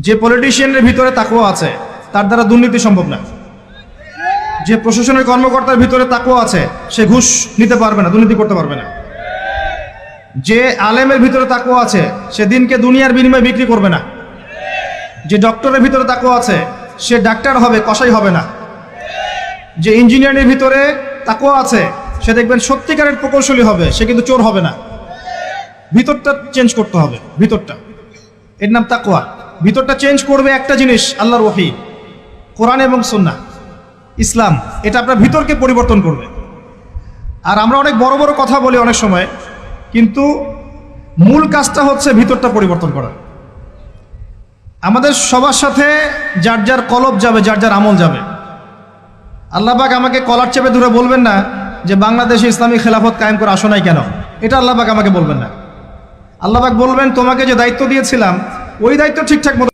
যে পলিটিশিয়ানের ভিতরে তাকওয়া আছে তার দ্বারা দুর্নীতি সম্ভব না। যে প্রশাসনের কর্মকর্তার ভিতরে তাকওয়া আছে সে ঘুষ নিতে পারবে না, দুর্নীতি করতে পারবে না। যে আলেমের ভিতরে তাকওয়া আছে সে দিনকে দুনিয়ার বিনিময়ে বিক্রি করবে না। যে ডক্টরের ভিতরে তাকওয়া আছে সে ডাক্তার হবে, কসাই হবে না। যে ইঞ্জিনিয়ারের ভিতরে তাকওয়া আছে সে দেখবেন সত্যিকারের প্রকৌশলী হবে, সে কিন্তু চোর হবে না। ভিতরটা চেঞ্জ করতে হবে, ভিতরটা, এর নাম তাকওয়া। ভিতরটা চেঞ্জ করবে একটা জিনিস, আল্লাহর ওহী, কোরআন এবং সুন্নাহ, ইসলাম। এটা আপনার ভিতরকে পরিবর্তন করবে। আর আমরা অনেক বড় বড় কথা বলি অনেক সময়, কিন্তু মূল কাজটা হচ্ছে ভিতরটা পরিবর্তন করা। আমাদের সবার সাথে যার যার কলব যাবে, যার যার আমল যাবে। আল্লাহ পাক আমাকে কলার চেপে ধরে বলবেন না যে বাংলাদেশে ইসলামী খেলাফত কায়েম করে আসো নাই কেন, এটা আল্লাহ পাক আমাকে বলবেন না। আল্লাহ পাক বলবেন তোমাকে যে দায়িত্ব দিয়েছিলাম ওই দায়িত্ব ঠিকঠাক মতো